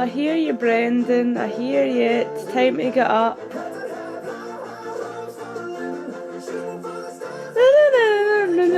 I hear you, Brendan. I hear you. It's time to get up.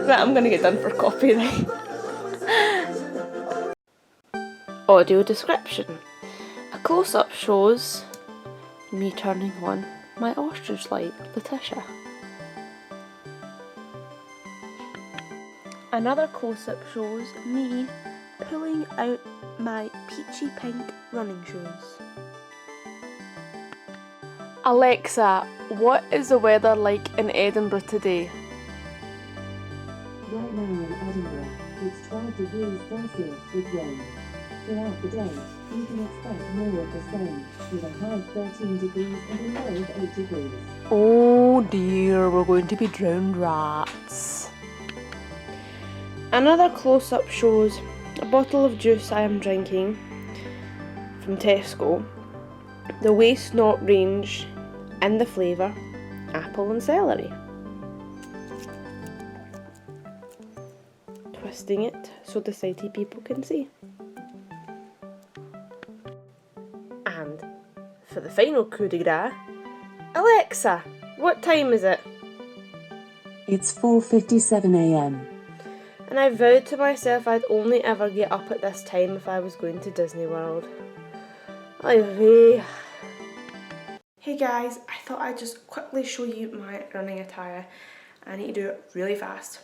Right, I'm gonna get done for copyright. Audio description. A close-up shows me turning on my ostrich light, Letitia. Another close-up shows me pulling out my peachy pink running shoes. Alexa, what is the weather like in Edinburgh today? Right now in Edinburgh, it's 12 degrees Celsius with rain. Throughout the day, you can expect more of the same, with a high of 13 degrees and a low of 8 degrees. Oh dear, we're going to be drowned rats. Another close-up shows a bottle of juice I am drinking from Tesco, the waste not range, and the flavour apple and celery. Twisting it so the sighted people can see. And for the final coup de grace, Alexa, what time is it? It's 4:57 a.m. And I vowed to myself I'd only ever get up at this time if I was going to Disney World. Ay vey. Hey guys, I thought I'd just quickly show you my running attire. I need to do it really fast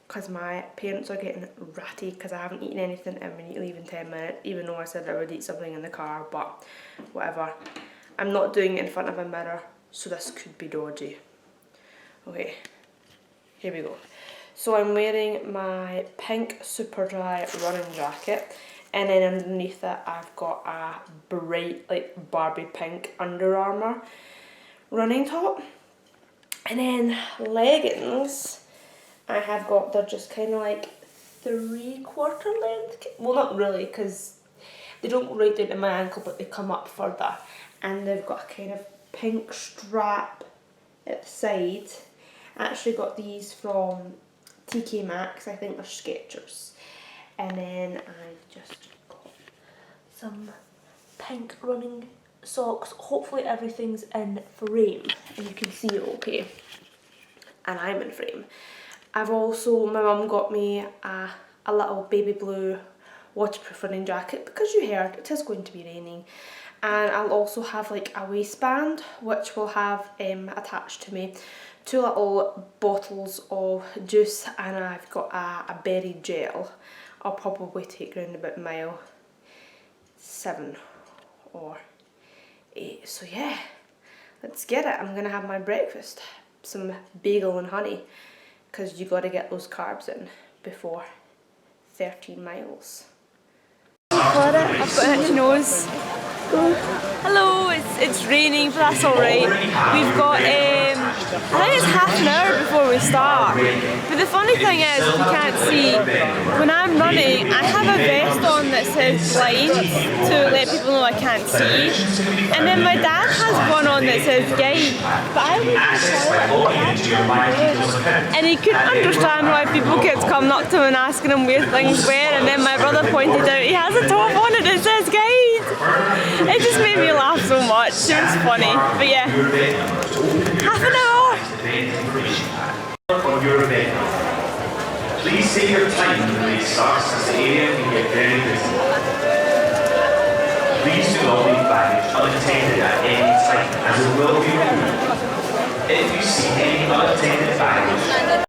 because my parents are getting ratty because I haven't eaten anything and we need to leave in 10 minutes, even though I said I would eat something in the car, but whatever. I'm not doing it in front of a mirror, so this could be dodgy. Okay, here we go. So I'm wearing my pink super dry running jacket, and then underneath it I've got a bright like Barbie pink Under Armour running top, and then leggings I have got, they're just kind of like 3/4 length, well not really because they don't go right down to my ankle but they come up further, and they've got a kind of pink strap at the side. I actually got these from TK Maxx, I think they're Skechers. And then I just got some pink running socks. Hopefully everything's in frame and you can see it okay. And I'm in frame. I've also, my mum got me a little baby blue waterproof running jacket because you heard it is going to be raining. And I'll also have like a waistband which will have attached to me 2 little bottles of juice, and I've got a berry gel. I'll probably take around about mile 7 or 8. So yeah, let's get it. I'm gonna have my breakfast, some bagel and honey, because you got to get those carbs in before 13 miles. Got it. I've got an itchy nose. Hello, it's raining, but that's alright. We've got, I think it's half an hour before we start. But the funny thing is, if you can't see, when I'm running, I have a vest on that says blind to let people know I can't see. And then my dad has one on that says guide. But I would and he couldn't understand why people kept coming up to him and asking him where things were. And then my brother pointed out he has a top on it that says guide. It just made me laugh so much. It was funny. But yeah, half an hour. Of your event. Please take your time when the race starts, as the area can get very busy. Please do not leave baggage unattended at any time, as it will be removed. If you see any unattended baggage,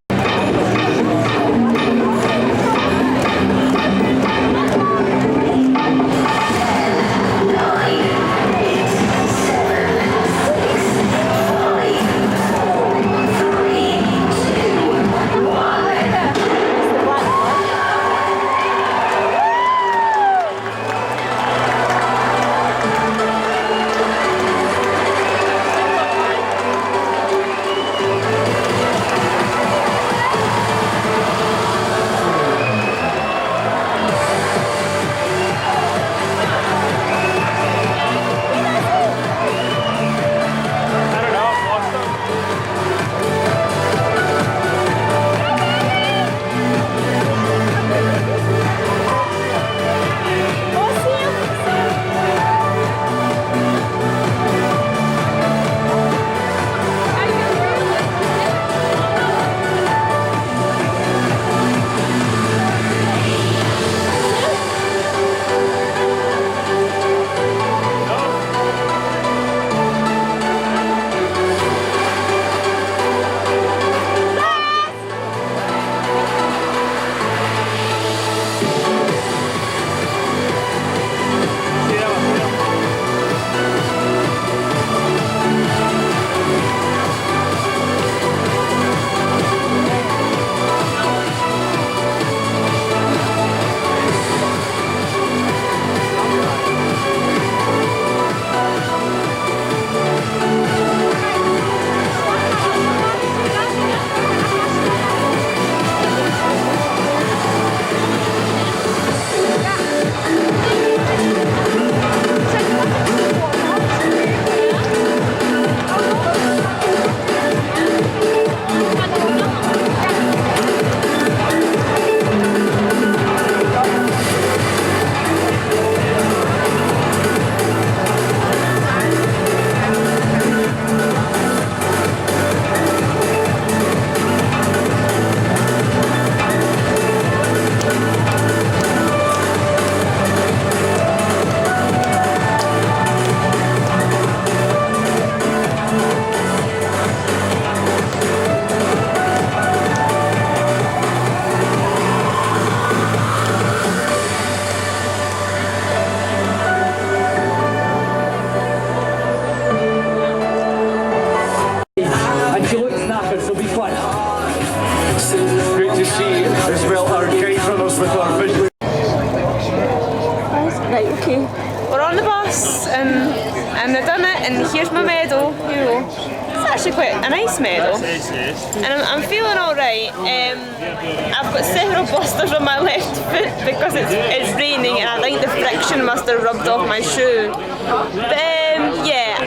bus, and I done it, and here's my medal, you know. It's actually quite a nice medal, and I'm feeling alright. I've got several blisters on my left foot because it's raining, and I think the friction must have rubbed off my shoe. But yeah,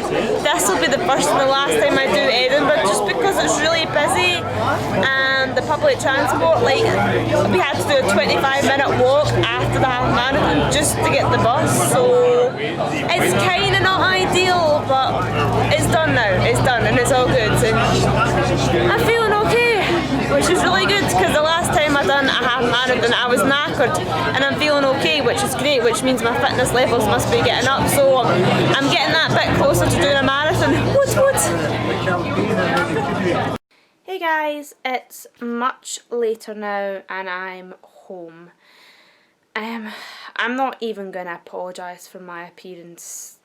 this will be the first and the last time I do Edinburgh, just because it's really busy, and the public transport, like, we had to do a 25-minute walk after the half marathon just to get the bus, so it's kind of not ideal, but it's done now, it's done, and it's all good, and I'm feeling okay, which is really good, because the last time I done a half marathon I was knackered, and I'm feeling okay, which is great, which means my fitness levels must be getting up, so I'm getting that bit closer to doing a marathon. What? Hey guys, it's much later now and I'm home. I'm not even going to apologise for my appearance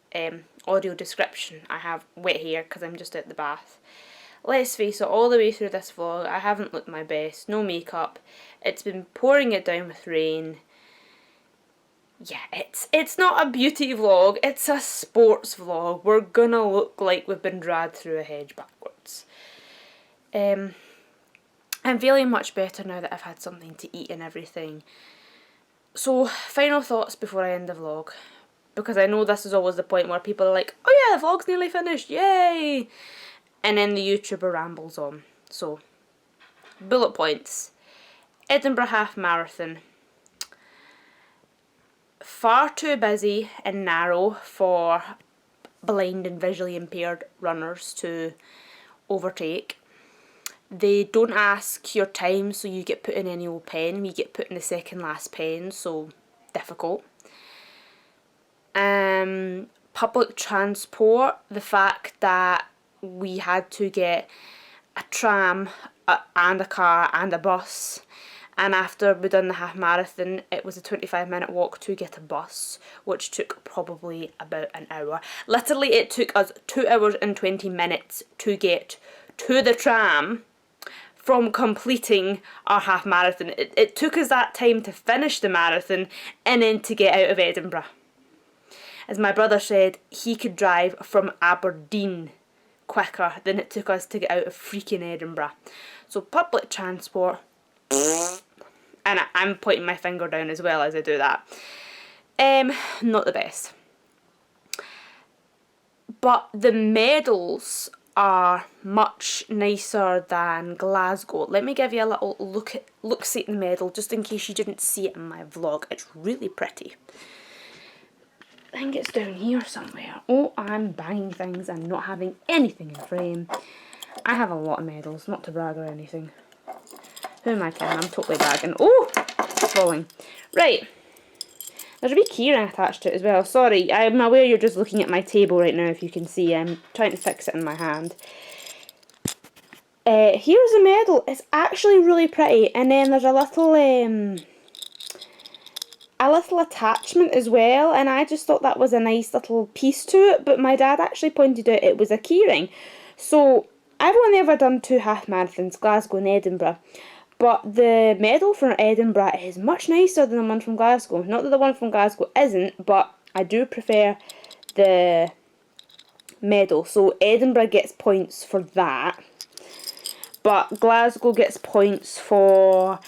audio description. I have wet hair because I'm just at the bath. Let's face it, all the way through this vlog I haven't looked my best, no makeup, it's been pouring it down with rain. Yeah, it's not a beauty vlog, it's a sports vlog. We're gonna look like we've been dragged through a hedge backwards. I'm feeling much better now that I've had something to eat and everything. So, final thoughts before I end the vlog. Because I know this is always the point where people are like, oh yeah, the vlog's nearly finished, yay! And then the YouTuber rambles on. So, bullet points. Edinburgh Half Marathon. Far too busy and narrow for blind and visually impaired runners to overtake. They don't ask your time, so you get put in any old pen. We get put in the second last pen, so difficult. Public transport, the fact that we had to get a tram and a car and a bus, and after we done the half marathon it was a 25-minute walk to get a bus, which took probably about an hour. Literally it took us 2 hours and 20 minutes to get to the tram from completing our half marathon. It took us that time to finish the marathon and then to get out of Edinburgh. As my brother said, he could drive from Aberdeen quicker than it took us to get out of freaking Edinburgh. So public transport, and I'm pointing my finger down as well as I do that, not the best. But the medals are much nicer than Glasgow. Let me give you a little look-see at the medal, just in case you didn't see it in my vlog. It's really pretty. I think it's down here somewhere. Oh, I'm banging things and not having anything in frame. I have a lot of medals, not to brag or anything. Who am I kidding? I'm totally bragging. Oh, it's falling. Right. There's a wee keyring attached to it as well. Sorry, I'm aware you're just looking at my table right now, if you can see. I'm trying to fix it in my hand. Here's the medal. It's actually really pretty. And then there's a little attachment as well, and I just thought that was a nice little piece to it, but my dad actually pointed out it was a keyring. So I've only ever done 2 half marathons, Glasgow and Edinburgh, but the medal from Edinburgh is much nicer than the one from Glasgow. Not that the one from Glasgow isn't, but I do prefer the medal. So Edinburgh gets points for that, but Glasgow gets points for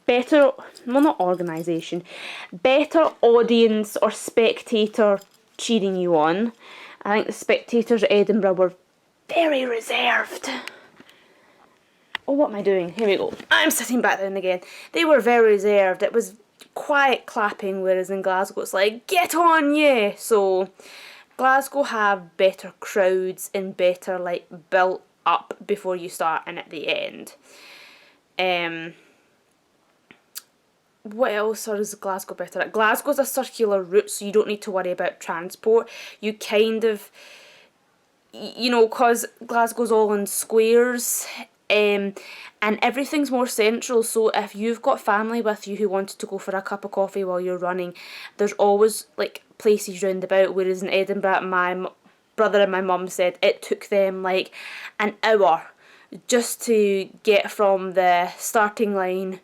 better, well, not organisation, better audience or spectator cheering you on. I think the spectators at Edinburgh were very reserved. Oh, what am I doing? Here we go. I'm sitting back down again. They were very reserved. It was quiet clapping, whereas in Glasgow it's like, get on, yeah! So Glasgow have better crowds and better, like, built up before you start and at the end. What else is Glasgow better at? Glasgow's a circular route, so you don't need to worry about transport. You kind of, you know, because Glasgow's all in squares, and everything's more central, so if you've got family with you who wanted to go for a cup of coffee while you're running, there's always, like, places round about, whereas in Edinburgh, my brother and my mum said it took them, like, an hour just to get from the starting line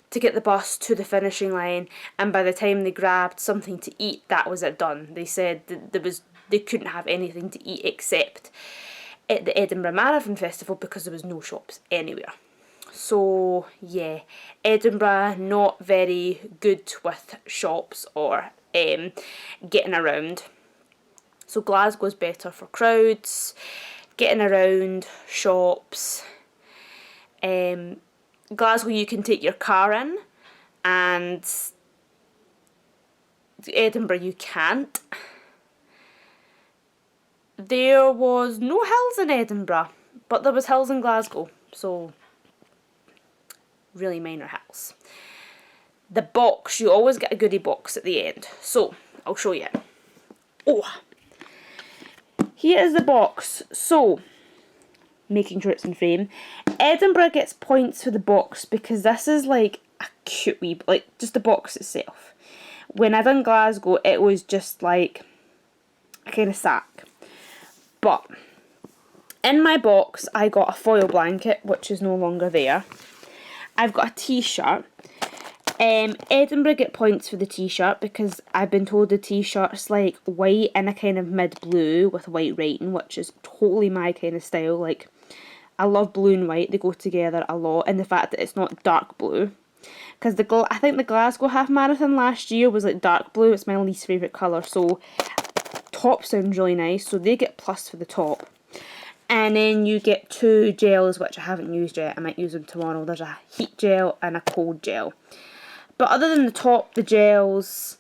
to get the bus to the finishing line, and by the time they grabbed something to eat, that was it done. They said that they couldn't have anything to eat except at the Edinburgh Marathon Festival because there was no shops anywhere. So yeah, Edinburgh not very good with shops or getting around. So Glasgow's better for crowds, getting around, shops. Glasgow you can take your car in, and Edinburgh you can't. There was no hills in Edinburgh, but there was hills in Glasgow, so really minor hills. The box, you always get a goodie box at the end, so I'll show you. Oh, here is the box. So, making sure it's in frame. Edinburgh gets points for the box because this is like a cute wee, like just the box itself. When I done Glasgow, it was just like a kind of sack. But in my box, I got a foil blanket, which is no longer there. I've got a t-shirt. Edinburgh get points for the t-shirt because I've been told the t-shirt's like white and a kind of mid-blue with white writing, which is totally my kind of style. Like, I love blue and white, they go together a lot, and the fact that it's not dark blue. Because I think the Glasgow half marathon last year was like dark blue, it's my least favourite colour, so top sounds really nice, so they get plus for the top. And then you get 2 gels, which I haven't used yet, I might use them tomorrow. There's a heat gel and a cold gel. But other than the top, the gels,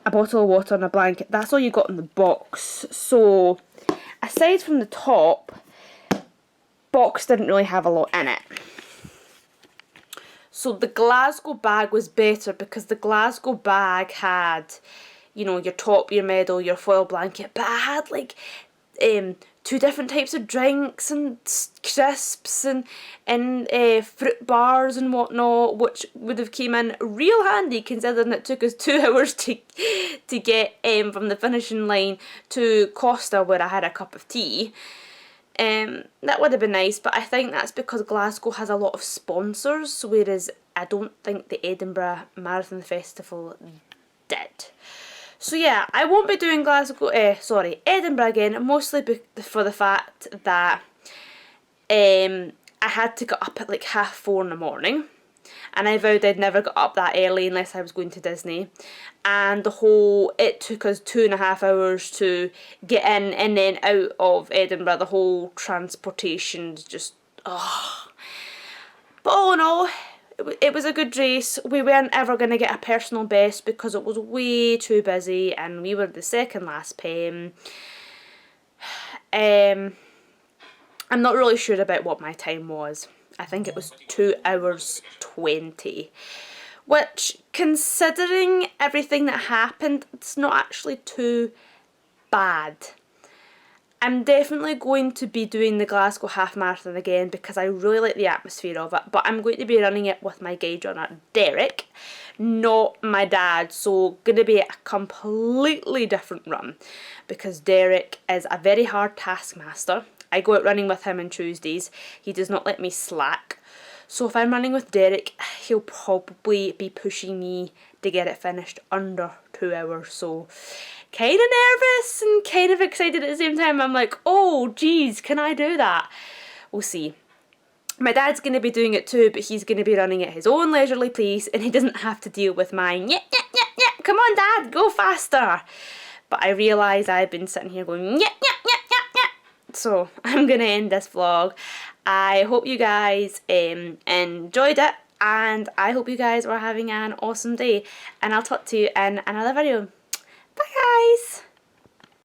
a bottle of water and a blanket, that's all you got in the box. So, aside from the top, box didn't really have a lot in it. So the Glasgow bag was better because the Glasgow bag had, you know, your top, your medal, your foil blanket, but I had like 2 different types of drinks and crisps and fruit bars and whatnot, which would have came in real handy considering it took us 2 hours to get from the finishing line to Costa where I had a cup of tea. That would have been nice, but I think that's because Glasgow has a lot of sponsors, whereas I don't think the Edinburgh Marathon Festival did. So yeah, I won't be doing Edinburgh again, mostly for the fact that I had to get up at like 4:30 in the morning, and I vowed I'd never get up that early unless I was going to Disney, and it took us 2.5 hours to get in and then out of Edinburgh. The whole transportation's just, oh. But all in all, it was a good race. We weren't ever going to get a personal best because it was way too busy and we were the second last pen. I'm not really sure about what my time was. I think it was 2 hours 20, which, considering everything that happened, it's not actually too bad. I'm definitely going to be doing the Glasgow Half Marathon again because I really like the atmosphere of it, but I'm going to be running it with my guide runner, Derek, not my dad, so going to be a completely different run because Derek is a very hard taskmaster. I go out running with him on Tuesdays. He does not let me slack. So if I'm running with Derek, he'll probably be pushing me to get it finished under 2 hours. So kind of nervous and kind of excited at the same time. I'm like, oh geez, can I do that? We'll see. My dad's going to be doing it too, but he's going to be running at his own leisurely pace and he doesn't have to deal with my come on dad, go faster. But I realise I've been sitting here going so I'm going to end this vlog. I hope you guys enjoyed it, and I hope you guys are having an awesome day, and I'll talk to you in another video. Bye guys!